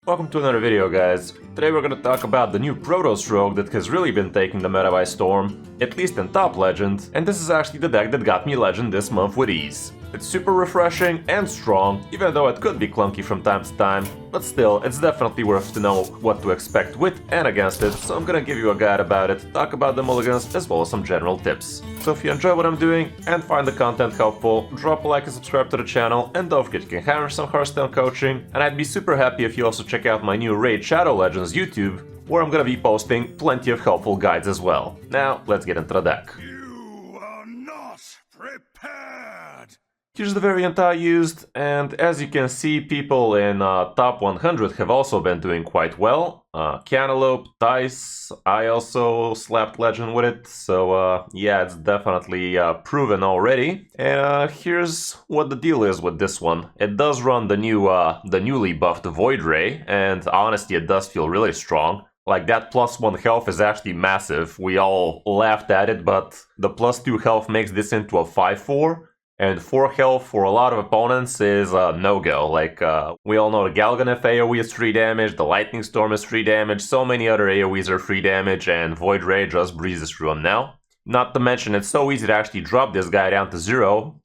Welcome to another video, guys. Today we're gonna talk about the new Protoss Rogue that has really been taking the meta by storm, at least in top legend, and this is actually the deck that got me legend this month with ease. It's super refreshing and strong, even though it could be clunky from time to time, but still, it's definitely worth to know what to expect with and against it, so I'm gonna give you a guide about it, talk about the mulligans, as well as some general tips. So if you enjoy what I'm doing and find the content helpful, drop a like and subscribe to the channel, and don't forget you can hammer some Hearthstone coaching, and I'd be super happy if you also check out my new Raid Shadow Legends YouTube, where I'm gonna be posting plenty of helpful guides as well. Now, let's get into the deck. You are not prepared! Here's the variant I used, and as you can see, people in top 100 have also been doing quite well. Cantaloupe, Dice, I also slapped legend with it, so yeah, it's definitely proven already. And here's what the deal is with this one. It does run the newly buffed Void Ray, and honestly, it does feel really strong. Like, that +1 health is actually massive. We all laughed at it, but the +2 health makes this into a 5/4. And 4 health for a lot of opponents is a no-go. Like, we all know the Galganeth AoE is free damage, the Lightning Storm is free damage, so many other AoEs are free damage, and Void Ray just breezes through them now. Not to mention, it's so easy to actually drop this guy down to 0,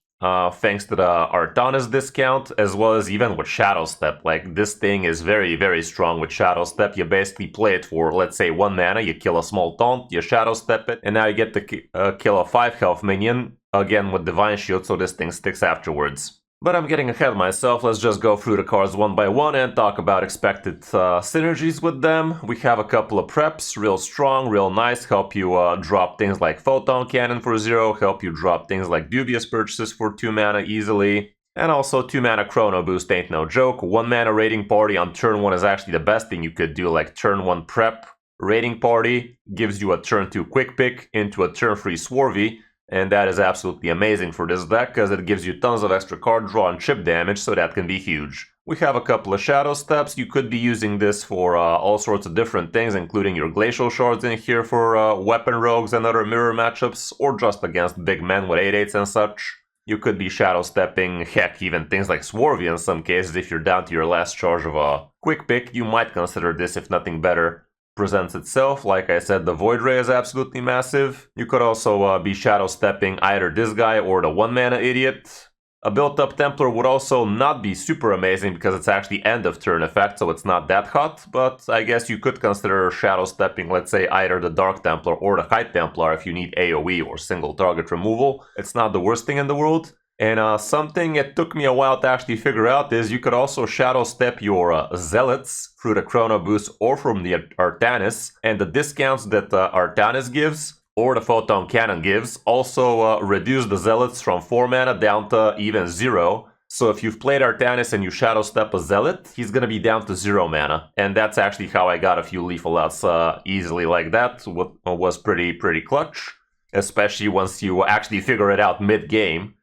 thanks to the Artanis discount, as well as even with Shadow Step. Like, this thing is very, very strong with Shadow Step. You basically play it for, let's say, 1 mana, you kill a small taunt, you Shadow Step it, and now you get to kill a 5 health minion, again with Divine Shield, so this thing sticks afterwards. But I'm getting ahead of myself. Let's just go through the cards one by one and talk about expected synergies with them. We have a couple of preps, real strong, real nice, help you drop things like Photon Cannon for 0, help you drop things like Dubious Purchases for 2 mana easily. And also 2 mana Chrono Boost ain't no joke. 1 mana Raiding Party on turn 1 is actually the best thing you could do, like turn 1 prep. Raiding Party gives you a turn 2 quick pick into a turn 3 Swarvy. And that is absolutely amazing for this deck, because it gives you tons of extra card draw and chip damage, so that can be huge. We have a couple of Shadow Steps. You could be using this for all sorts of different things, including your Glacial Shards in here for weapon rogues and other mirror matchups, or just against big men with 8/8s and such. You could be Shadow Stepping, heck, even things like Swarvy in some cases. If you're down to your last charge of a quick pick, you might consider this if nothing better presents itself. Like I said, the Void Ray is absolutely massive. You could also be Shadow Stepping either this guy or the 1 mana Idiot. A built-up Templar would also not be super amazing because it's actually end of turn effect, so it's not that hot, but I guess you could consider Shadow Stepping, let's say, either the Dark Templar or the High Templar if you need AoE or single target removal. It's not the worst thing in the world. And something it took me a while to actually figure out is you could also Shadow Step your Zealots through the Chrono Boost or from the Artanis, and the discounts that Artanis gives or the Photon Cannon gives also reduce the Zealots from 4 mana down to even 0. So if you've played Artanis and you Shadow Step a Zealot, he's gonna be down to 0 mana. And that's actually how I got a few Lethal Outs easily like that. What was pretty clutch, especially once you actually figure it out mid-game.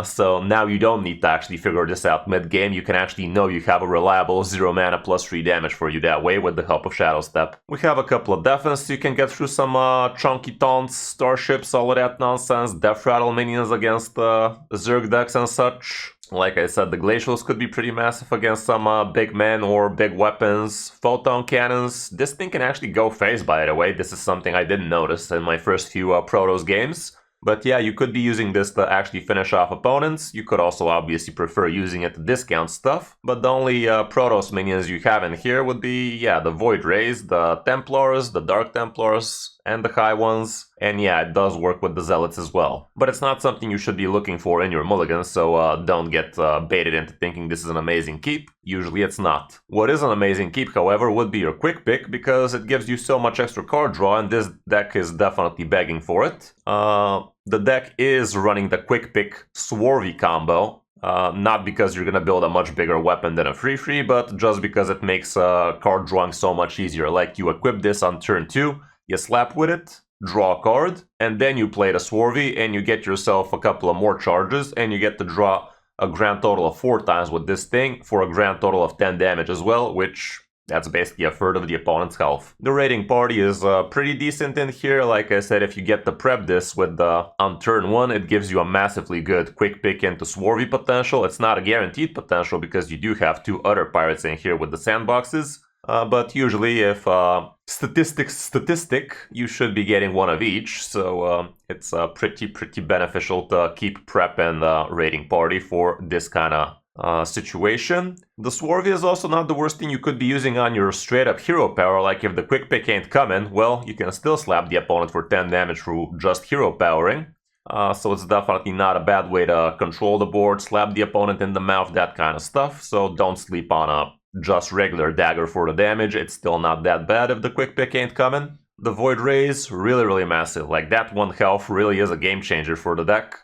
So now you don't need to actually figure this out mid-game. You can actually know you have a reliable 0 mana plus 3 damage for you that way with the help of Shadow Step. We have a couple of defense. You can get through some chunky taunts, starships, all of that nonsense, Death Rattle minions against Zerg decks and such. Like I said, the Glacials could be pretty massive against some big men or big weapons. Photon Cannons. This thing can actually go phase, by the way. This is something I didn't notice in my first few Protoss games. But yeah, you could be using this to actually finish off opponents. You could also obviously prefer using it to discount stuff. But the only Protoss minions you have in here would be, yeah, the Void Rays, the Templars, the Dark Templars, and the high ones. And yeah, it does work with the Zealots as well. But it's not something you should be looking for in your mulligans, so don't get baited into thinking this is an amazing keep. Usually it's not. What is an amazing keep, however, would be your quick pick, because it gives you so much extra card draw, and this deck is definitely begging for it. The deck is running the quick pick Swarvy combo. Not because you're gonna build a much bigger weapon than a free, but just because it makes card drawing so much easier. Like, you equip this on turn 2, you slap with it, draw a card, and then you play the Swarvy, and you get yourself a couple of more charges, and you get to draw a grand total of 4 times with this thing, for a grand total of 10 damage as well, which That's basically a third of the opponent's health. The raiding party is pretty decent in here. Like I said, if you get to prep this with on turn 1, it gives you a massively good quick pick into swarthy potential. It's not a guaranteed potential because you do have 2 other pirates in here with the sandboxes. But usually if statistic, you should be getting 1 of each. So it's pretty beneficial to keep prep and raiding party for this kind of situation. The swarthy is also not the worst thing you could be using on your straight up hero power. Like if the quick pick ain't coming, well, you can still slap the opponent for 10 damage through just hero powering. So it's definitely not a bad way to control the board, slap the opponent in the mouth, that kind of stuff. So don't sleep on a just regular dagger for the damage. It's still not that bad if the quick pick ain't coming. The Void Rays, really massive. Like that 1 health really is a game changer for the deck.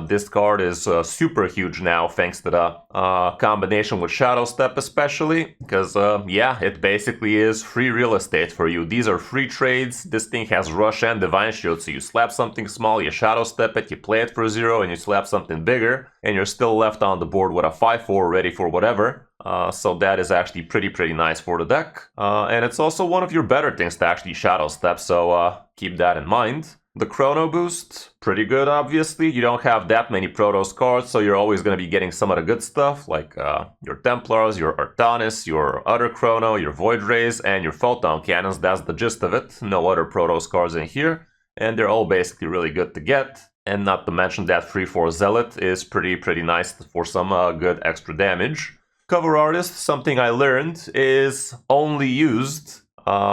This card is super huge now thanks to the combination with Shadow Step especially, because yeah, it basically is free real estate for you. These are free trades. This thing has Rush and Divine Shield, so you slap something small, you Shadow Step it, you play it for 0, and you slap something bigger, and you're still left on the board with a 5/4 ready for whatever. So that is actually pretty nice for the deck. And it's also one of your better things to actually Shadow Step, so keep that in mind. The Chrono Boost, pretty good obviously. You don't have that many Protoss cards, so you're always going to be getting some of the good stuff, like your Templars, your Artanis, your other Chrono, your Void Rays, and your Photon Cannons. That's the gist of it. No other Protoss cards in here, and they're all basically really good to get. And not to mention that 3/4 Zealot is pretty nice for some good extra damage. Cover Artist, something I learned, is only used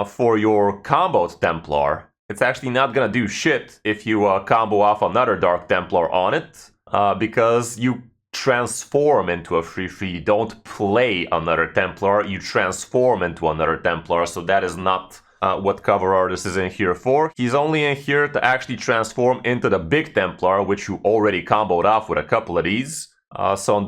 for your comboed Templar. It's actually not gonna do shit if you combo off another Dark Templar on it, because you transform into a 3/3. You don't play another Templar, you transform into another Templar, so that is not what Cover Artist is in here for. He's only in here to actually transform into the Big Templar, which you already comboed off with a couple of these. So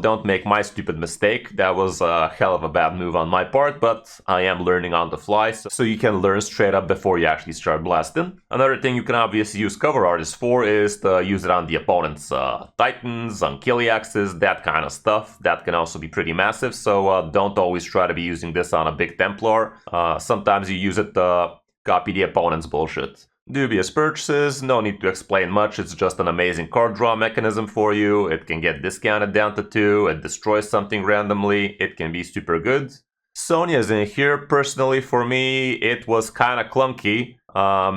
don't make my stupid mistake. That was a hell of a bad move on my part, but I am learning on the fly, so you can learn straight up before you actually start blasting. Another thing you can obviously use Cover Artist for is to use it on the opponent's Titans, on Kiliaxes, that kind of stuff. That can also be pretty massive, so don't always try to be using this on a Big Templar. Sometimes you use it to copy the opponent's bullshit. Dubious Purchases, no need to explain much, it's just an amazing card draw mechanism for you. It can get discounted down to 2, it destroys something randomly, it can be super good. Sonya's in here. Personally, for me, it was kind of clunky.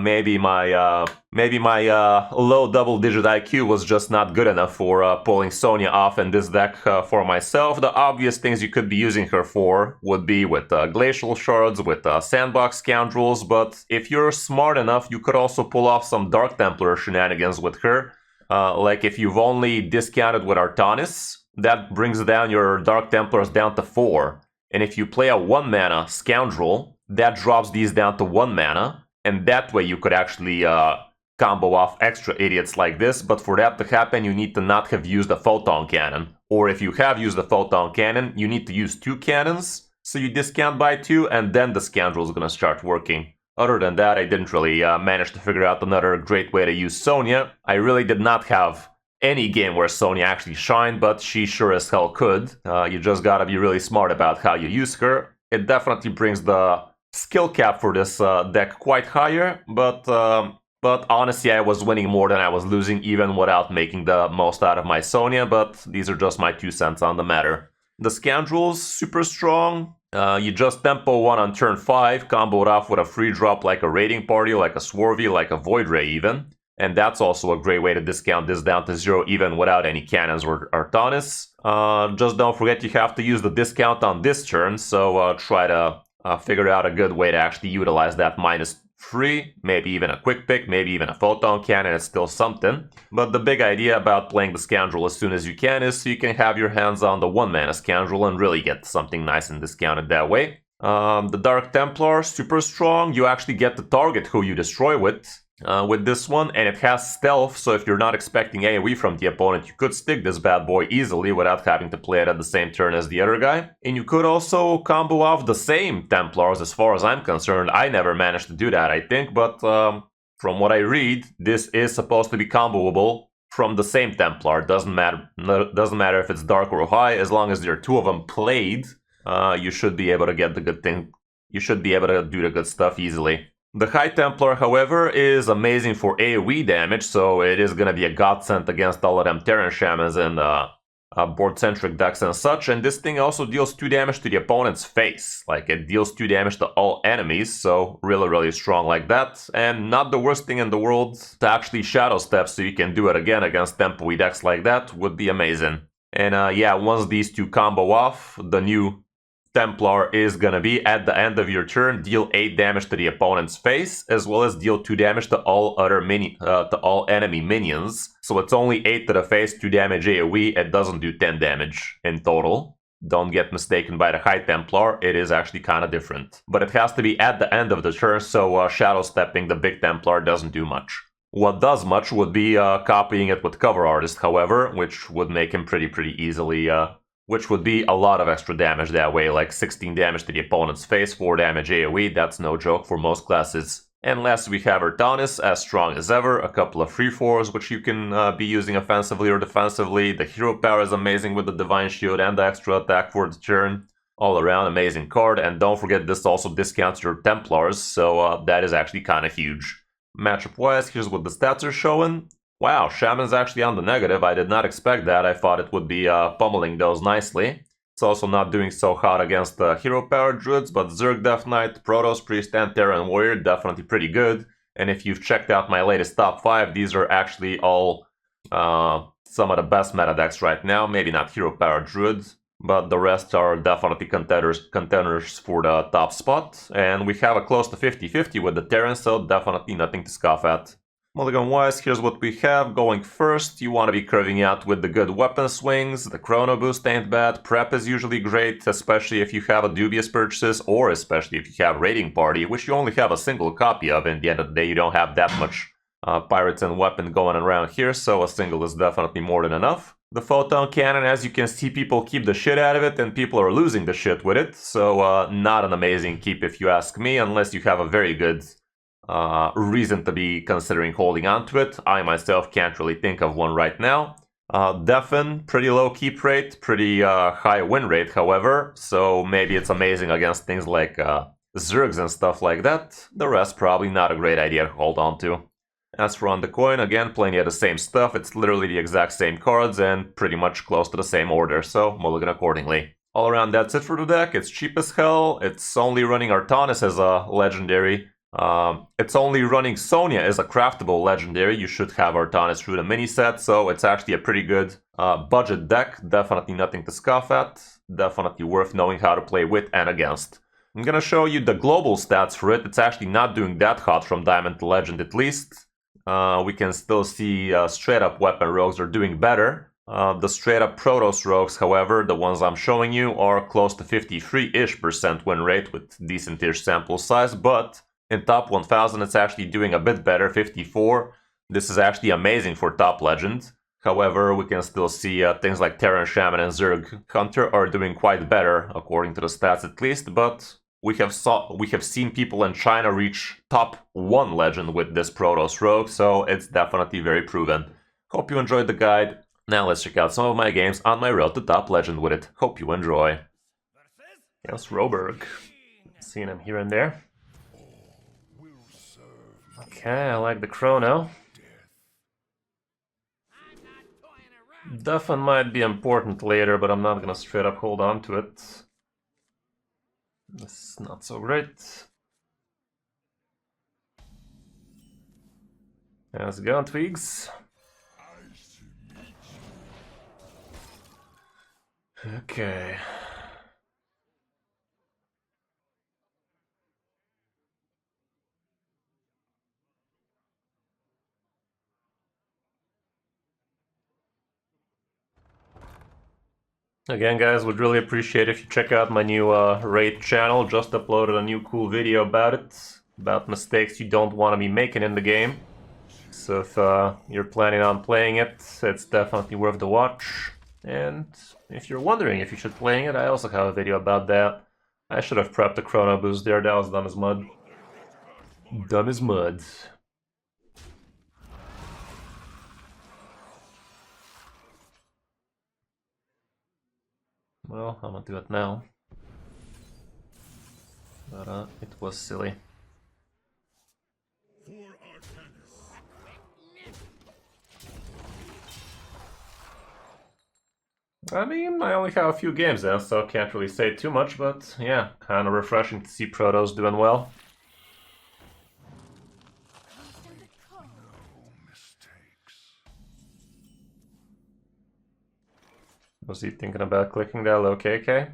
Maybe my low double-digit IQ was just not good enough for pulling Sonya off in this deck for myself. The obvious things you could be using her for would be with Glacial Shards, with Sandbox Scoundrels, but if you're smart enough, you could also pull off some Dark Templar shenanigans with her. Like if you've only discounted with Artanis, that brings down your Dark Templars down to 4. And if you play a 1-mana Scoundrel, that drops these down to 1 mana, and that way you could actually combo off extra idiots like this, but for that to happen you need to not have used a Photon Cannon. Or if you have used a Photon Cannon, you need to use 2 cannons, so you discount by 2, and then the Scoundrel is gonna start working. Other than that, I didn't really manage to figure out another great way to use Sonya. I really did not have any game where Sonya actually shined, but she sure as hell could. You just gotta be really smart about how you use her. It definitely brings the skill cap for this deck quite higher, but honestly I was winning more than I was losing even without making the most out of my Sonya, but these are just my 2 cents on the matter. The Scoundrels, super strong. You just tempo 1 on turn 5, comboed off with a free drop like a Raiding Party, like a Swarthy, like a Void Ray even. And that's also a great way to discount this down to 0 even without any cannons or Artanis. Just don't forget you have to use the discount on this turn, so try to figure out a good way to actually utilize that -3, maybe even a quick pick, maybe even a Photon Cannon, it's still something. But the big idea about playing the Scoundrel as soon as you can is so you can have your hands on the 1-mana Scoundrel and really get something nice and discounted that way. The Dark Templar, super strong. You actually get to target who you destroy with this one, and it has stealth, so if you're not expecting AoE from the opponent, you could stick this bad boy easily without having to play it at the same turn as the other guy. And you could also combo off the same Templars as far as I'm concerned. I never managed to do that, I think, but from what I read, this is supposed to be comboable from the same Templar. Doesn't matter if it's dark or high, as long as there are 2 of them played. you should be able to get the good thing. You should be able to do the good stuff easily. The High Templar, however, is amazing for AoE damage, so it is gonna be a godsend against all of them Terran Shamans and board-centric decks and such, and this thing also deals 2 damage to the opponent's face. Like, it deals 2 damage to all enemies, so really strong like that. And not the worst thing in the world to actually Shadow Step so you can do it again against tempo-y decks like that would be amazing. And yeah, once these 2 combo off, the new Templar is gonna be, at the end of your turn, deal 8 damage to the opponent's face, as well as deal 2 damage to all other to all enemy minions. So it's only 8 to the face, 2 damage AoE, it doesn't do 10 damage in total. Don't get mistaken by the High Templar, it is actually kinda different. But it has to be at the end of the turn, so Shadow Stepping the Big Templar doesn't do much. What does much would be copying it with Cover Artist, however, which would make him pretty easily which would be a lot of extra damage that way, like 16 damage to the opponent's face, 4 damage AoE, that's no joke for most classes. And last we have Artanis, as strong as ever, a couple of free 4s which you can be using offensively or defensively. The hero power is amazing with the Divine Shield and the extra attack for the turn. All around amazing card, and don't forget this also discounts your Templars, so that is actually kinda huge. Matchup wise, here's what the stats are showing. Wow, Shaman's actually on the negative, I did not expect that, I thought it would be pummeling those nicely. It's also not doing so hot against the hero power druids, but Zerg Death Knight, Protoss Priest and Terran Warrior, definitely pretty good. And if you've checked out my latest top 5, these are actually all some of the best meta decks right now, maybe not hero power druids, but the rest are definitely contenders for the top spot. And we have a close to 50-50 with the Terran, so definitely nothing to scoff at. Mulligan-wise, here's what we have. Going first, you want to be curving out with the good weapon swings. The chrono boost ain't bad. Prep is usually great, especially if you have a dubious purchases, or especially if you have Raiding Party, which you only have a single copy of. In the end of the day, you don't have that much pirates and weapon going around here, so a single is definitely more than enough. The photon cannon, as you can see, people keep the shit out of it, and people are losing the shit with it, so not an amazing keep if you ask me, unless you have a very good reason to be considering holding on to it. I myself can't really think of one right now. Deafen, pretty low keep rate, pretty high win rate, however, so maybe it's amazing against things like Zergs and stuff like that. The rest probably not a great idea to hold on to. As for On the Coin, again, plenty of the same stuff, it's literally the exact same cards and pretty much close to the same order, so mulligan accordingly. All around, that's it for the deck. It's cheap as hell, it's only running Artanis as a legendary. It's only running Sonya as a craftable legendary. You should have Artanis through the mini set, so it's actually a pretty good budget deck. Definitely nothing to scoff at. Definitely worth knowing how to play with and against. I'm gonna show you the global stats for it. It's actually not doing that hot from Diamond to Legend at least. We can still see straight up weapon rogues are doing better. The straight up Protoss Rogues, however, the ones I'm showing you, are close to 53-ish% win rate with decent-ish sample size, but in top 1000 it's actually doing a bit better, 54. This is actually amazing for top legend. However, we can still see things like Terran Shaman and Zerg Hunter are doing quite better, according to the stats at least, but we have seen people in China reach top 1 legend with this Protoss Rogue, so it's definitely very proven. Hope you enjoyed the guide. Now let's check out some of my games on my road to top legend with it. Hope you enjoy. Yes, Roberg. Seen him here and there. Okay, I like the chrono. Defen might be important later, but I'm not gonna straight up hold on to it. This is not so great. How's it going, Twigs? Okay. Again, guys, would really appreciate if you check out my new raid channel. Just uploaded a new cool video about it, about mistakes you don't want to be making in the game. So if you're planning on playing it, it's definitely worth the watch. And if you're wondering if you should play it, I also have a video about that. I should have prepped the chrono boost there, that was dumb as mud. Dumb as mud. Well, I'm gonna do it now. But it was silly. I mean, I only have a few games now, so can't really say too much, but yeah, kind of refreshing to see Protoss doing well. Was he thinking about clicking that low KK?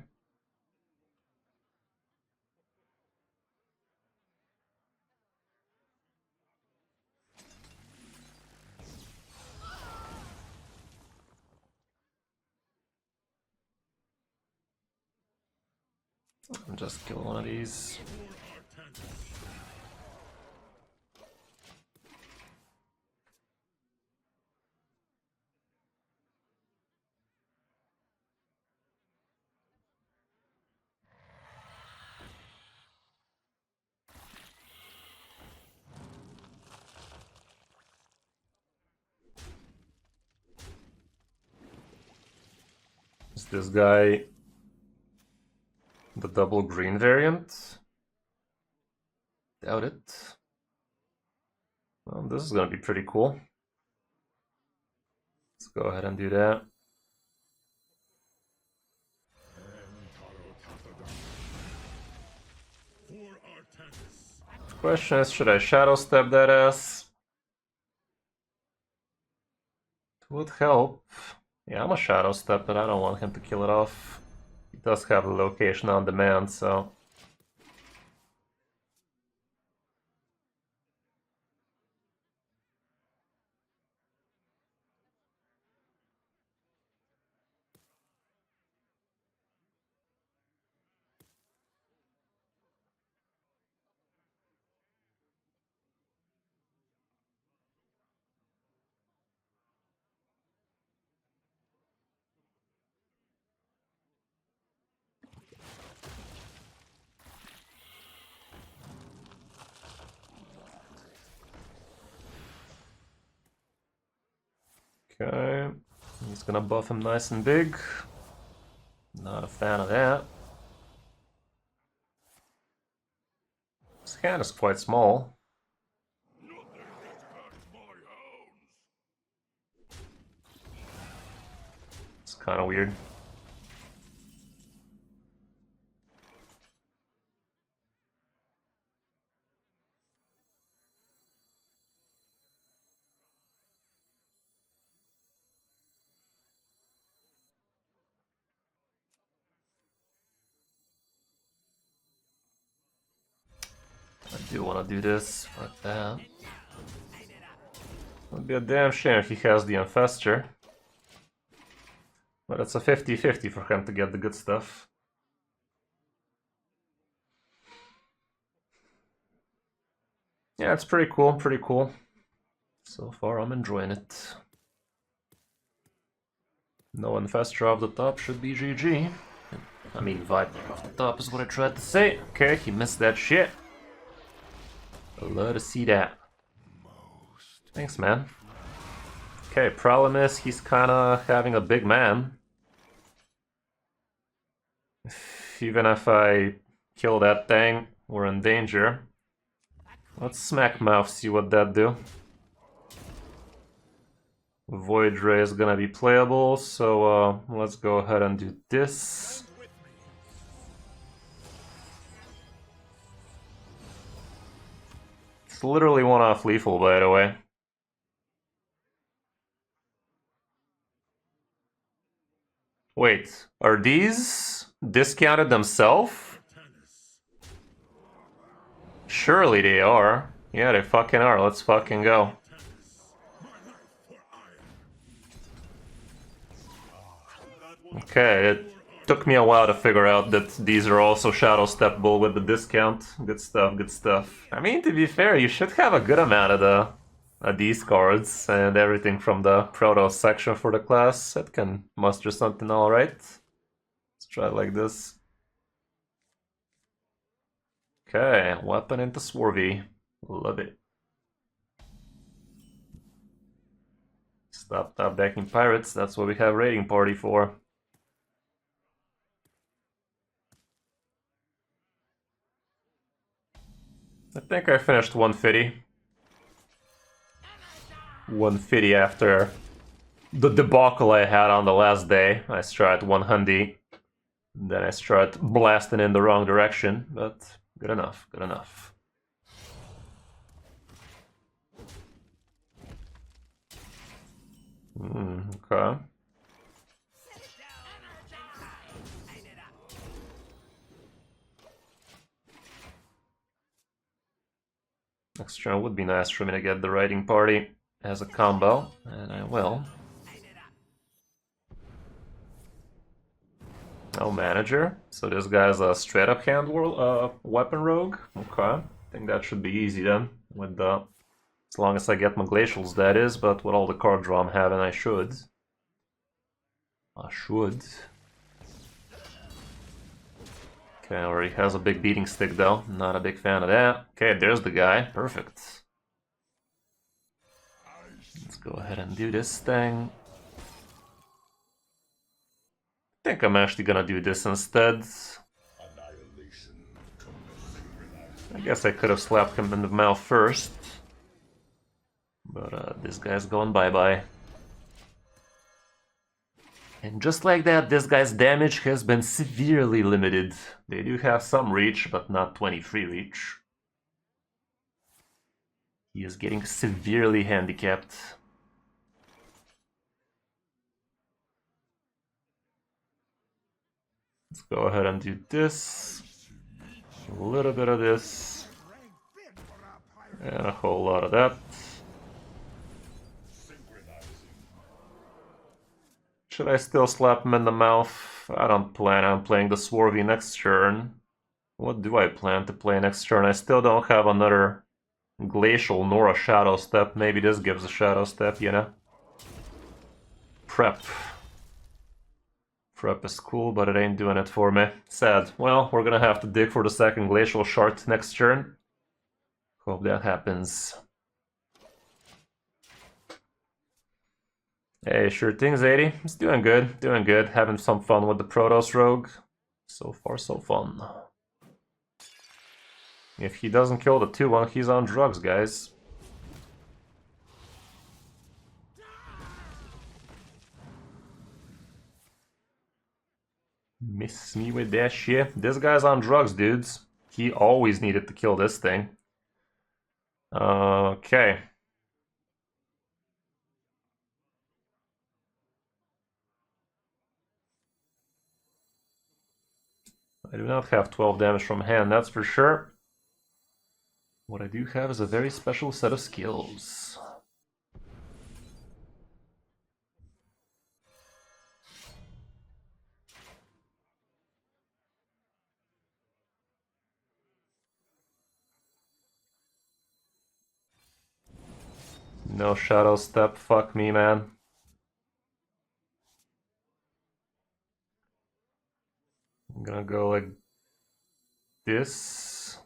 Just kill one of these. Is this guy the double green variant? Doubt it. Well, this is gonna be pretty cool. Let's go ahead and do that. Question is, should I shadow step that ass? It would help. Yeah, I'm a shadow step, but I don't want him to kill it off. He does have a location on demand, so... Okay, he's gonna buff him nice and big. Not a fan of that. His hand is quite small. It's kind of weird. I do want to do this, like that. Would be a damn shame if he has the Infestor. But it's a 50-50 for him to get the good stuff. Yeah, it's pretty cool, pretty cool. So far, I'm enjoying it. No Infestor off the top should be GG. I mean, Viper off the top is what I tried to say. Okay, he missed that shit. I'd love to see that. Thanks, man. Okay, problem is he's kinda having a big man. Even if I kill that thing, we're in danger. Let's smack mouth, see what that do. Void Ray is gonna be playable, so let's go ahead and do this. It's literally one off lethal, by the way. Wait, are these discounted themselves? Surely they are. Yeah, they fucking are. Let's fucking go. Okay, it took me a while to figure out that these are also shadow stepable with the discount. Good stuff, good stuff. I mean, to be fair, you should have a good amount of these cards and everything from the Protoss section for the class. It can muster something alright. Let's try it like this. Okay, weapon into Swarvy. Love it. Stop top decking pirates, that's what we have raiding party for. I think I finished 150. 150 after the debacle I had on the last day. I started 100. Then I started blasting in the wrong direction, but good enough, good enough. Okay. Next turn would be nice for me to get the Riding Party as a combo, and I will. No manager, so this guy's a straight up hand weapon rogue. Okay, I think that should be easy then, with the, as long as I get my glacials, that is, but with all the card draw I'm having, I should. Okay, already has a big beating stick though, not a big fan of that. Okay, there's the guy, perfect. Let's go ahead and do this thing. I think I'm actually gonna do this instead. I guess I could have slapped him in the mouth first. But this guy's going bye-bye. And just like that, this guy's damage has been severely limited. They do have some reach, but not 23 reach. He is getting severely handicapped. Let's go ahead and do this. A little bit of this. And a whole lot of that. Should I still slap him in the mouth? I don't plan on playing the Swarthy next turn. What do I plan to play next turn? I still don't have another Glacial nor a Shadow Step. Maybe this gives a Shadow Step, you know? Prep. Prep is cool, but it ain't doing it for me. Sad. Well, we're gonna have to dig for the second Glacial Shard next turn. Hope that happens. Hey, sure things, 80. It's doing good, doing good. Having some fun with the Protoss Rogue. So far, so fun. If he doesn't kill the 2-1, he's on drugs, guys. Miss me with that shit. This guy's on drugs, dudes. He always needed to kill this thing. Okay. I do not have 12 damage from hand, that's for sure. What I do have is a very special set of skills. No Shadow Step, fuck me, man. I'm gonna go like this.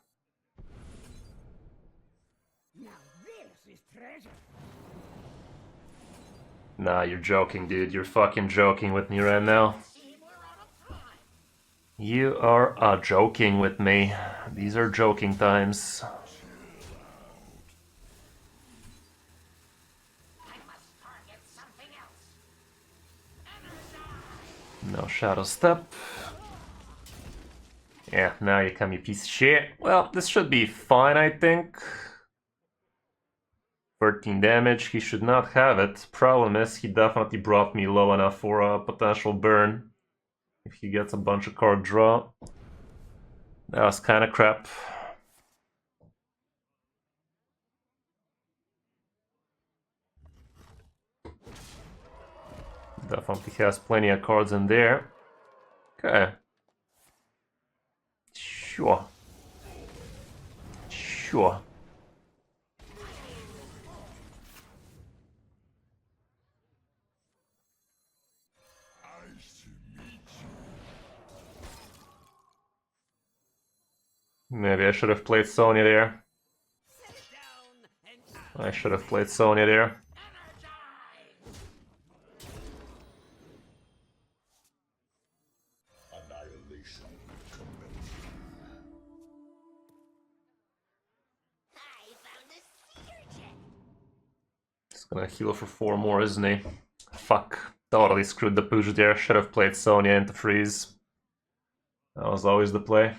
Now this is treasure. Nah, you're joking, dude. You're fucking joking with me right now. You are joking with me. These are joking times. No Shadow Step. Yeah, now you come, you piece of shit. Well, this should be fine, I think. 13 damage, he should not have it. Problem is, he definitely brought me low enough for a potential burn. If he gets a bunch of card draw. That was kinda crap. Definitely has plenty of cards in there. Okay. Sure. Sure. Maybe I should have played Sonya there. I should have played Sonya there. gonna heal for 4 more, isn't he? Fuck. Totally screwed the push there. Should have played Sonya into freeze. That was always the play.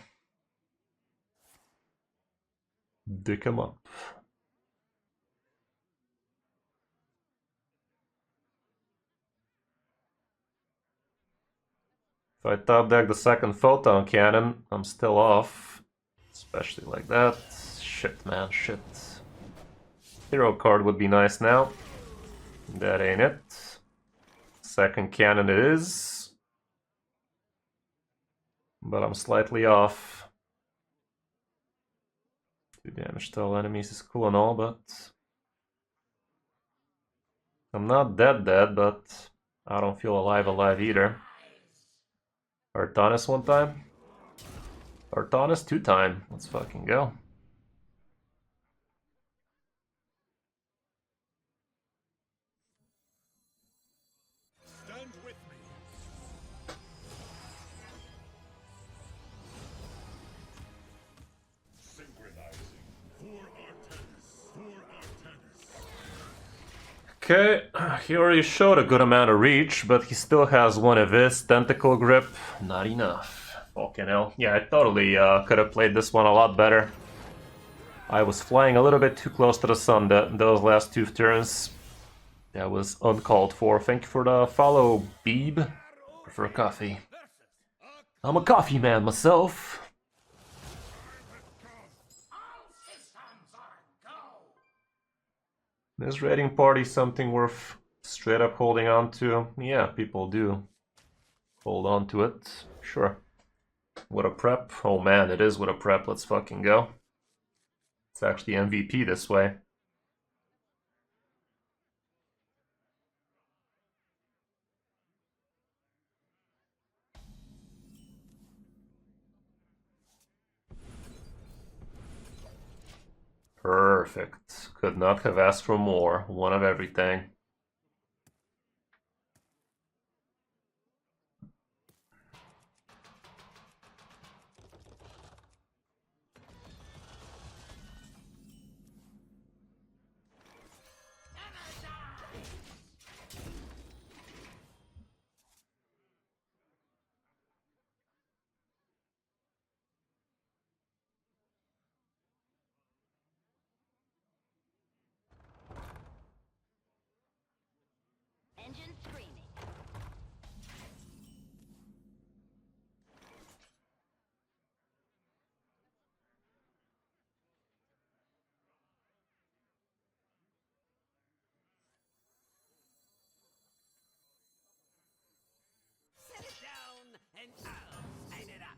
Dick him up. If I top deck the second photon cannon, I'm still off. Especially like that. Shit, man, shit. Hero card would be nice now. That ain't it. Second cannon it is. But I'm slightly off. 2 damage to all enemies is cool and all, but... I'm not dead, but I don't feel alive either. Artanis 1 time. Artanis 2 time. Let's fucking go. Stand with me. Synchronizing. For Artanis. For Artanis. Okay, he already showed a good amount of reach, but he still has one of his tentacle grip. Not enough. Fucking hell. Yeah, I totally could have played this one a lot better. I was flying a little bit too close to the sun those last 2 turns. That was uncalled for. Thank you for the follow, Beeb. Prefer coffee. I'm a coffee man myself. Is raiding party something worth straight up holding on to? Yeah, people do hold on to it. Sure. What a prep. Oh man, it is what a prep. Let's fucking go. It's actually MVP this way. Perfect. Could not have asked for more. One of everything. Engine screaming. Set it down and I'll sign it up.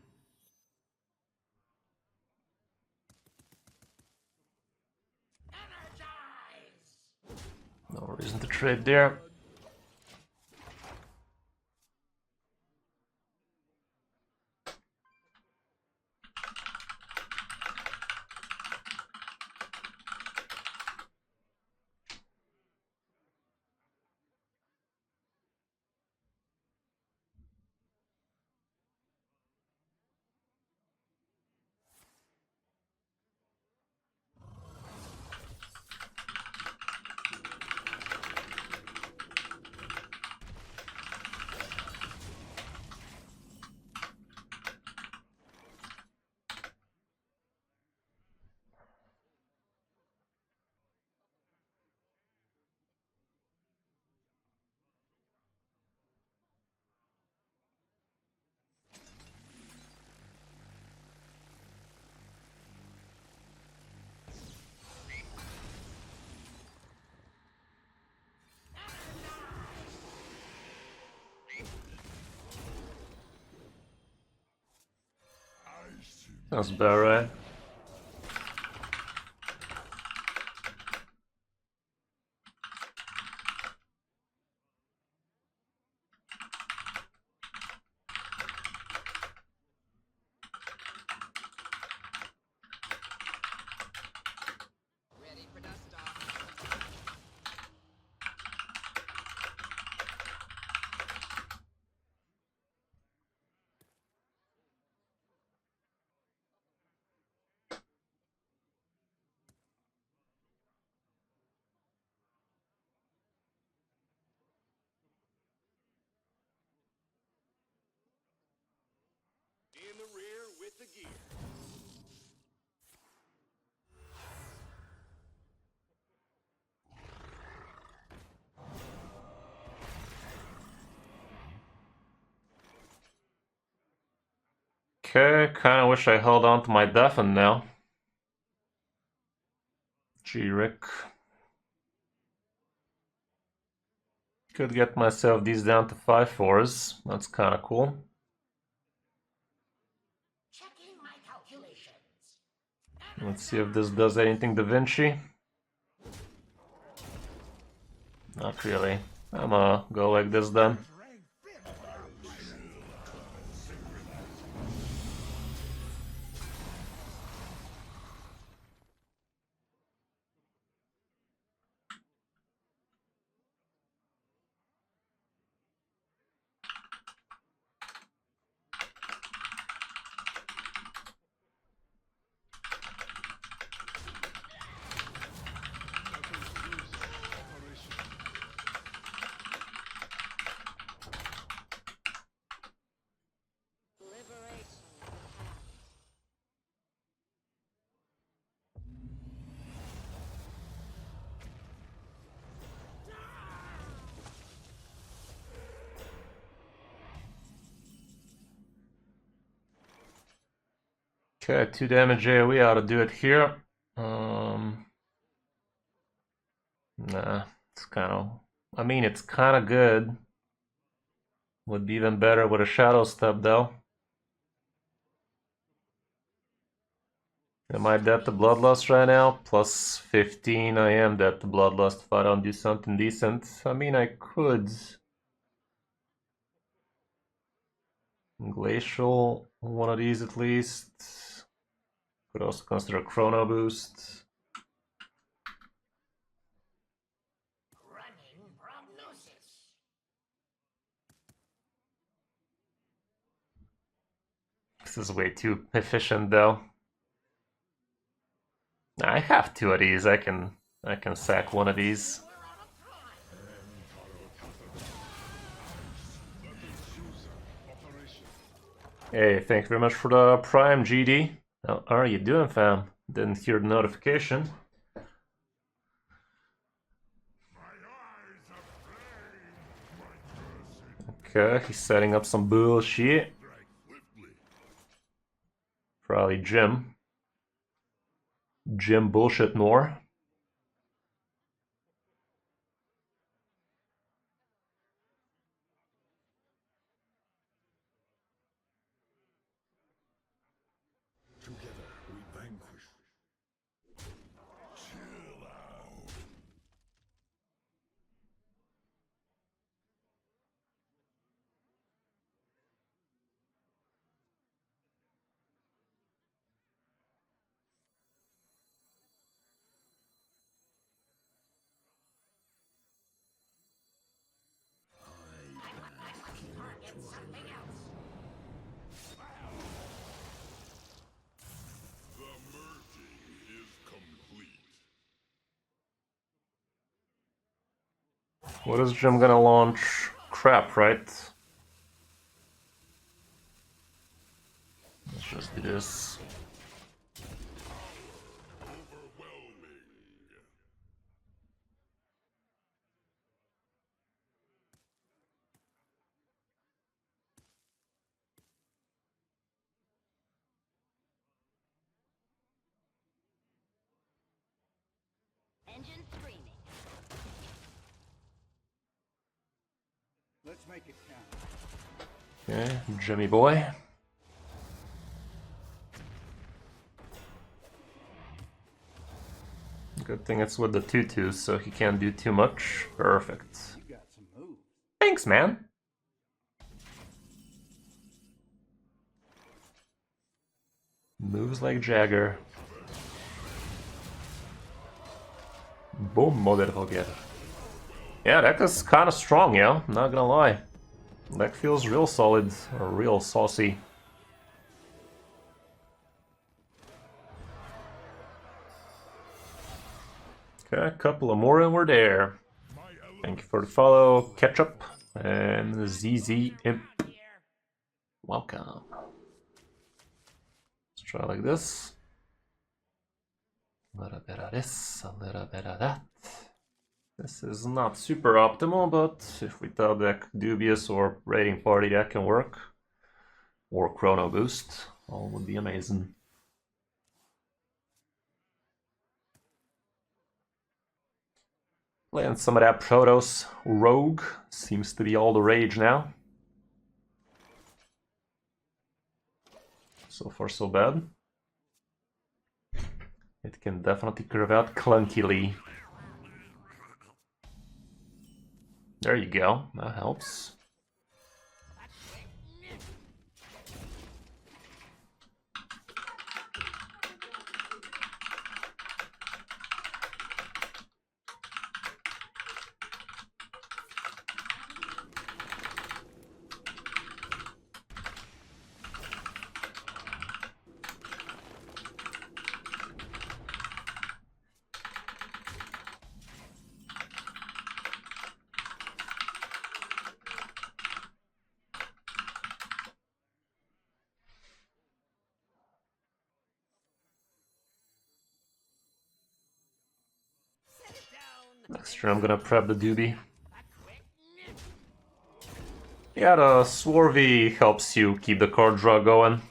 Energize! No reason to trade there. Sounds about right. Ready for dust off. the gear. Okay, kinda wish I held on to my Deafen now. Gee, Rick. Could get myself these down to 5/4s. That's kinda cool. Checking my calculations. Let's see if this does anything Da Vinci. Not really. I'm gonna go like this then. Liberation. Okay, 2 damage AoE ought to do it here. Nah, it's kind of... I mean, it's kind of good. Would be even better with a Shadow Step, though. Am I dead to Bloodlust right now? Plus 15, I am dead to Bloodlust if I don't do something decent. I mean, I could... Glacial, one of these at least. Could also consider Chrono Boost. Running prognosis. This is way too efficient, though. I have 2 of these. I can sack one of these. Hey, thank you very much for the Prime, GD. How are you doing, fam? Didn't hear the notification. Okay, he's setting up some bullshit. Probably Jim. Jim bullshit more. Together we vanquish. Chill out. Target something else. The merging is complete. What is Jim gonna launch? Crap, right? Let's just do this. Overwhelming. Engine screaming. Let's make it count. Okay, Jimmy boy. Good thing it's with the 2/2, so he can't do too much. Perfect. You got some moves. Thanks, man. Moves like Jagger. Boom, motherfucker. Yeah, deck is kind of strong, yeah. I'm not gonna lie. Deck feels real solid, or real saucy. Okay, a couple of more and we're there. Thank you for the follow, Ketchup, and ZZ Imp. Welcome. try like this. A little bit of this, a little bit of that. This is not super optimal, but if we top deck Dubious or Raiding Party, that can work. Or Chrono Boost, all would be amazing. Playing some of that Protoss Rogue, seems to be all the rage now. So far so bad. It can definitely curve out clunkily. There you go, that helps. Next turn I'm gonna prep the doobie. Yeah, the Swarvy helps you keep the card draw going.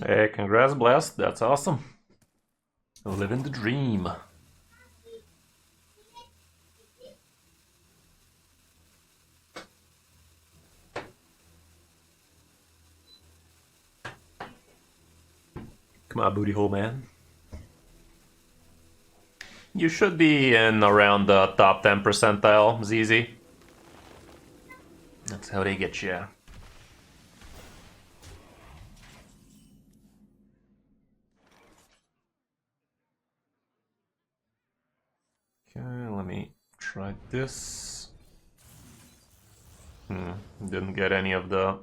Hey, congrats, Blast, that's awesome. Living the dream. Come on, booty hole man. You should be in around the top 10 percentile, ZZ. That's how they get you. Okay, let me try this. Didn't get any of the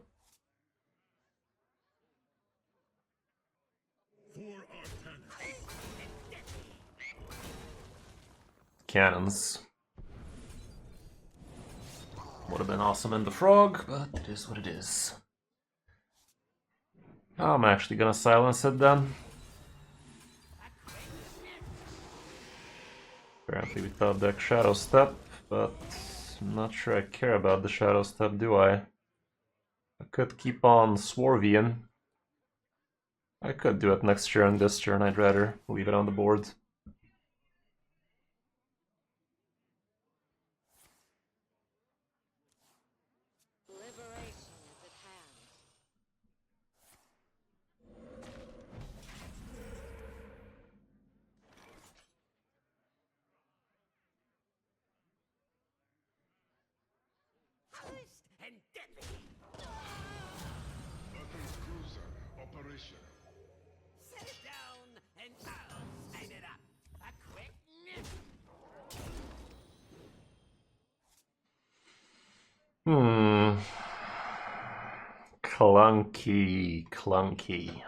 cannons. Would have been awesome in the frog, but it is what it is. I'm actually gonna silence it then. Apparently we top deck Shadow Step, but I'm not sure I care about the Shadow Step, do I? I could keep on Swarvian. I could do it next turn, this turn I'd rather leave it on the board. Liberation is at hand. Polished and deadly. Battle cruiser operation. Set it down and I'll sign it up. A quick nip. Clunky, clunky.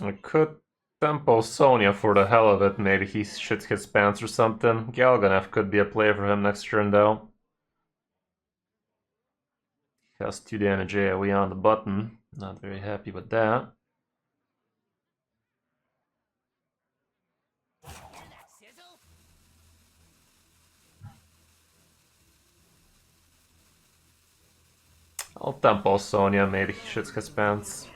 I could tempo Sonya for the hell of it, maybe he shits his pants or something. Galganef could be a play for him next turn though. He has 2 damage AoE on the button, not very happy with that. Hear that sizzle? I'll tempo Sonya, maybe he shits his pants.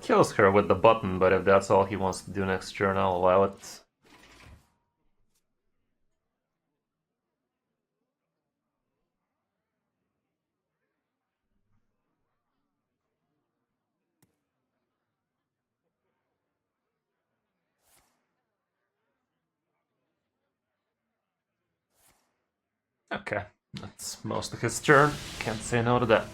kills her with the button, but if that's all he wants to do next turn, I'll allow it. Okay, that's most of his turn. Can't say no to that.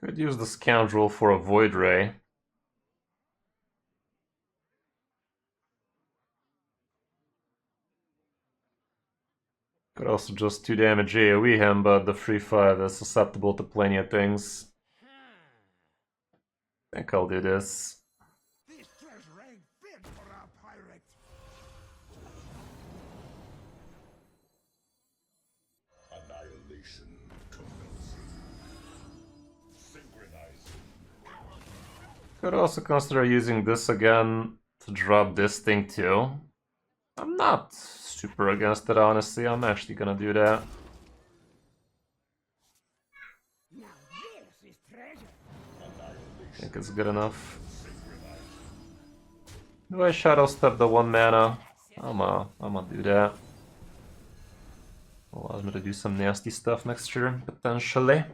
Could use the Scoundrel for a Void Ray. Could also just 2 damage AoE him, but the free 5 is susceptible to plenty of things. I think I'll do this. This treasure ain't fit for our pirate. Annihilation commencing. Synchronizing. Could also consider using this again to drop this thing too. I'm not super against it, honestly. I'm actually gonna do that. Now this is treasure. I think it's good enough. Do I Shadow Step the 1 mana? I'ma do that. Allows me to do some nasty stuff next turn, potentially.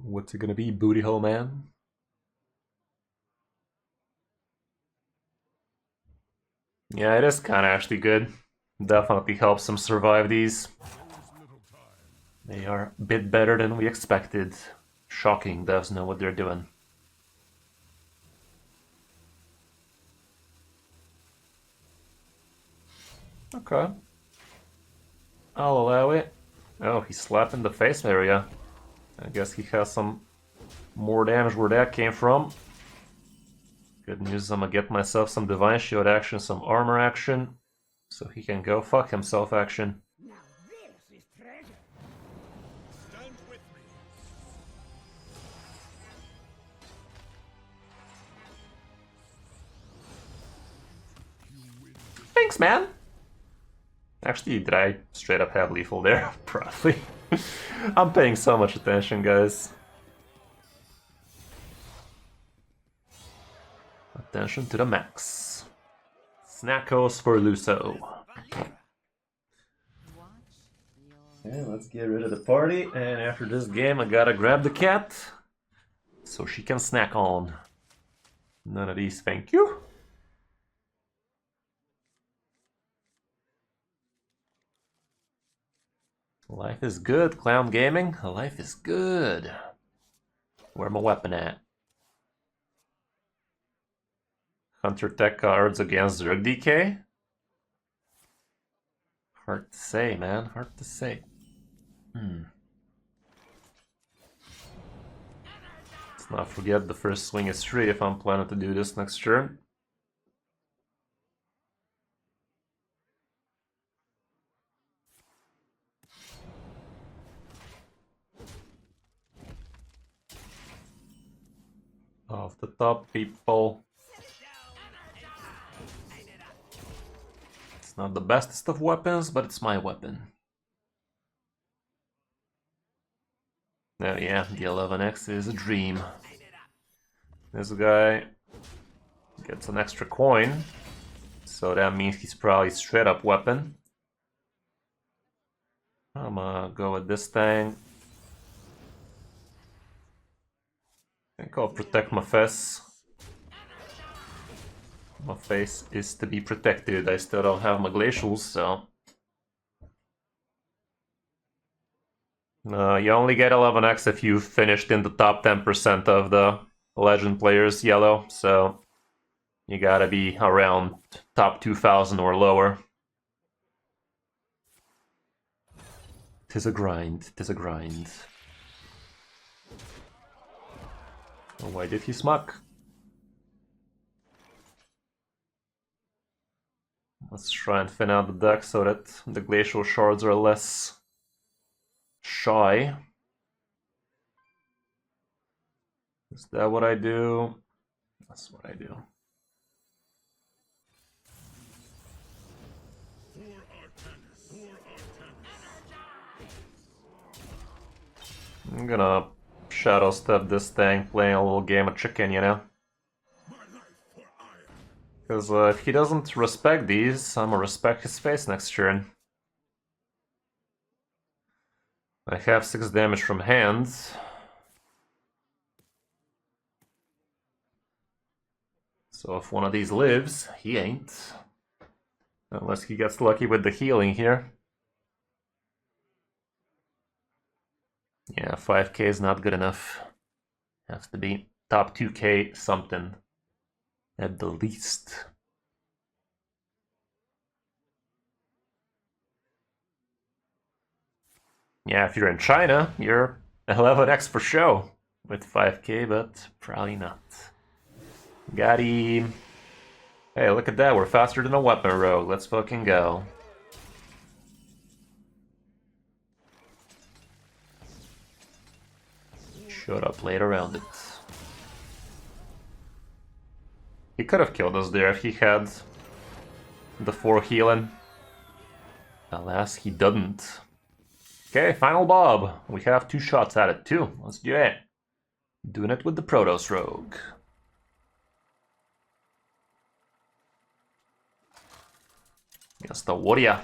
What's it gonna be, Booty Hole Man? Yeah, it is kinda actually good. Definitely helps him survive these. They are a bit better than we expected. Shocking, devs know what they're doing. Okay. I'll allow it. Oh, he's slapped in the face area. I guess he has some more damage where that came from. Good news, I'm gonna get myself some Divine Shield action, some armor action, so he can go fuck himself action. Now this is treasure. Stand with me. Thanks, man! Actually, did I straight up have lethal there? Probably. I'm paying so much attention, guys. Attention to the max. Snackos for Luso. Okay, let's get rid of the party, and after this game I gotta grab the cat so she can snack on. None of these, thank you. Life is good, Clown Gaming. Life is good. Where my weapon at? Hunter Tech cards against Zerg DK? Hard to say, man. Hard to say. Let's not forget the first swing is free if I'm planning to do this next turn. Off the top, people. It's not the bestest of weapons, but it's my weapon. Oh yeah, the 11x is a dream. This guy gets an extra coin, so that means he's probably straight up weapon. I'm gonna go with this thing. I think I'll protect my face. My face is to be protected. I still don't have my glacials, so... you only get 11x if you finished in the top 10% of the legend players yellow, so you gotta be around top 2000 or lower. Tis a grind, tis a grind. Oh, why did he smuck? Let's try and thin out the deck so that the glacial shards are less shy. Is that what I do? That's what I do. I'm gonna shadow step this thing, playing a little game of chicken, you know? Because if he doesn't respect these, I'm gonna respect his face next turn. I have 6 damage from hands. So if one of these lives, he ain't. Unless he gets lucky with the healing here. Yeah, 5k is not good enough. Has to be top 2k something. At the least. Yeah, if you're in China, you're 11x for show. With 5k, but probably not. Got him. Hey, look at that, we're faster than a weapon rogue. Let's fucking go. Shut up, laid around it. He could have killed us there if he had the 4 healing. Alas, he didn't. Okay, final Bob. We have 2 shots at it too. Let's do it. Doing it with the Protoss Rogue. Against the warrior.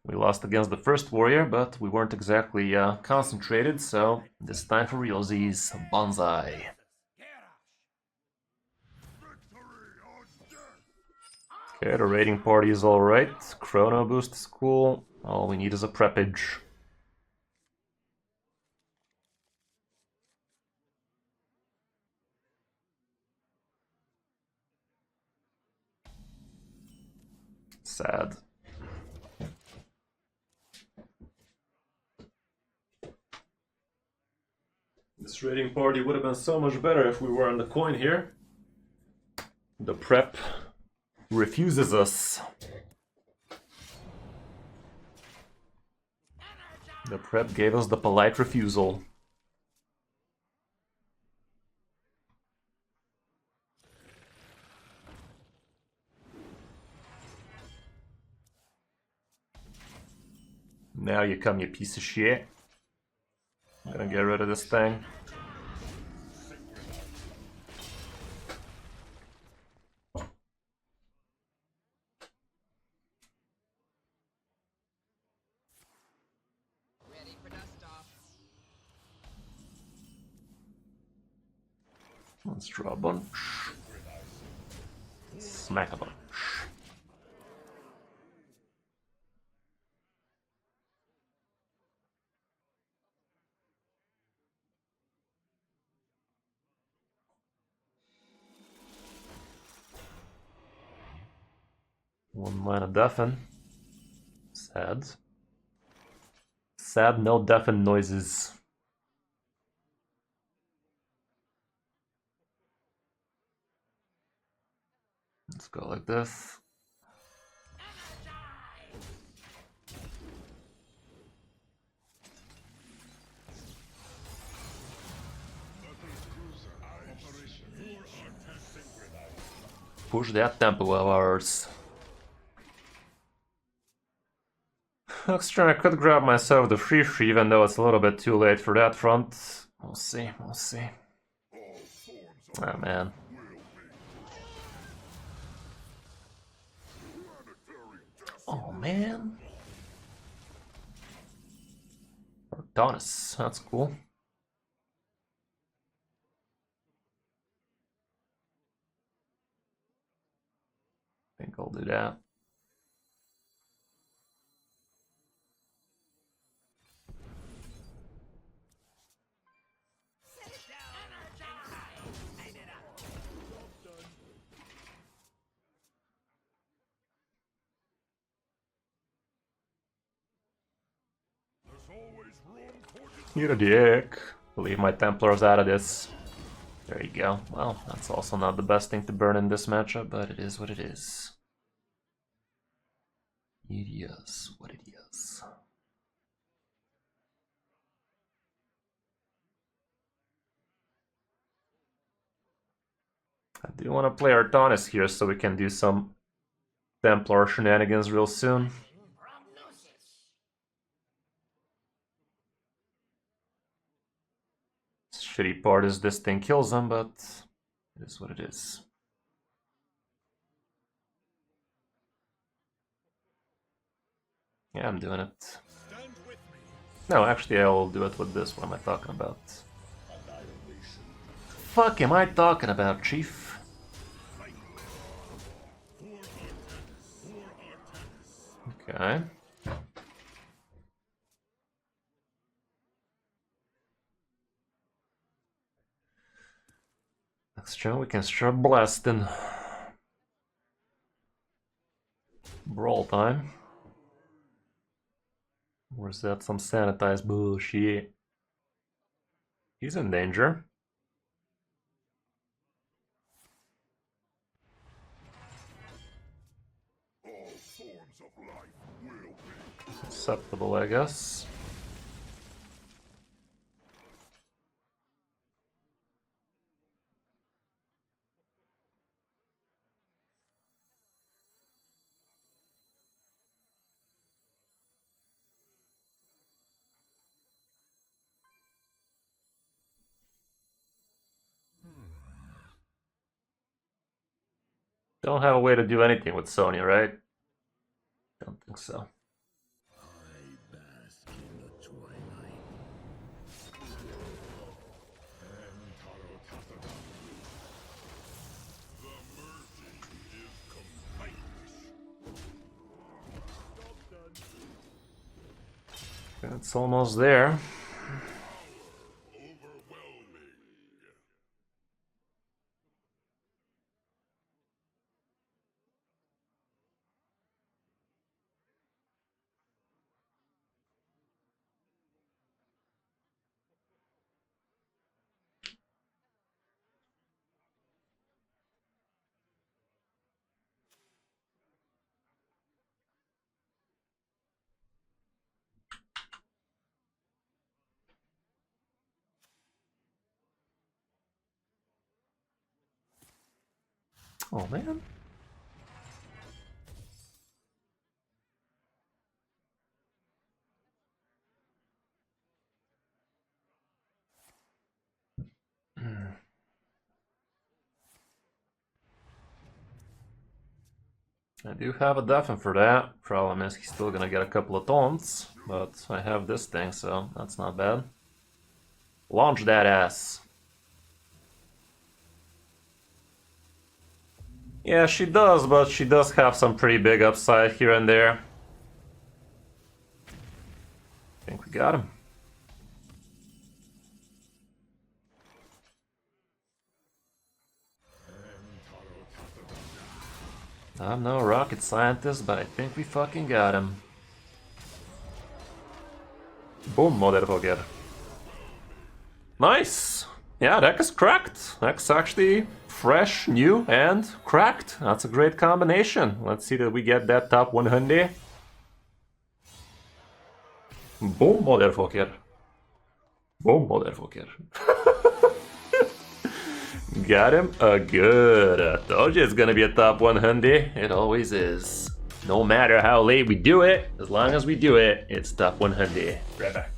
We lost against the first warrior, but we weren't exactly concentrated, so this time for realsies, bonsai. Okay, the raiding party is alright. Chrono boost is cool. All we need is a preppage. Sad. This raiding party would have been so much better if we were on the coin here. The prep refuses us. The prep gave us the polite refusal. Now you come, you piece of shit. I'm gonna get rid of this thing. Ready for dust off. Let's draw a bunch. Smack a bunch. One mana deafen. Sad. Sad, no deafen noises. Let's go like this. Push that tempo of ours. Extra, I could grab myself the free even though it's a little bit too late for that front. We'll see, we'll see. Oh man. Oh man. Protoss, that's cool. I think I'll do that. You're a dick. Leave my Templars out of this. There you go. Well, that's also not the best thing to burn in this matchup, but it is what it is. It is what it is. I do want to play Artanis here so we can do some Templar shenanigans real soon. Shitty part is this thing kills them, but it is what it is. Yeah, I'm doing it. No, actually I'll do it with this. What am I talking about? Fuck am I talking about, Chief? Okay. Next turn we can start blasting. Brawl time. Or is that some sanitized bullshit? He's in danger. Acceptable, I guess. Don't have a way to do anything with Sonya, right? Don't think so. It's almost there. Oh man. I do have a deafen for that. Problem is he's still gonna get a couple of taunts, but I have this thing, so that's not bad. Launch that ass. Yeah, she does, but she does have some pretty big upside here and there. I think we got him. I'm no rocket scientist, but I think we fucking got him. Boom, motherfucker. Nice! Yeah, deck is cracked. Deck's actually fresh, new, and cracked. That's a great combination. Let's see that we get that top 100. Boom, motherfucker. Boom, motherfucker. Got him? Good. I told you it's gonna be a top 100. It always is. No matter how late we do it, as long as we do it, it's top 100. Right back.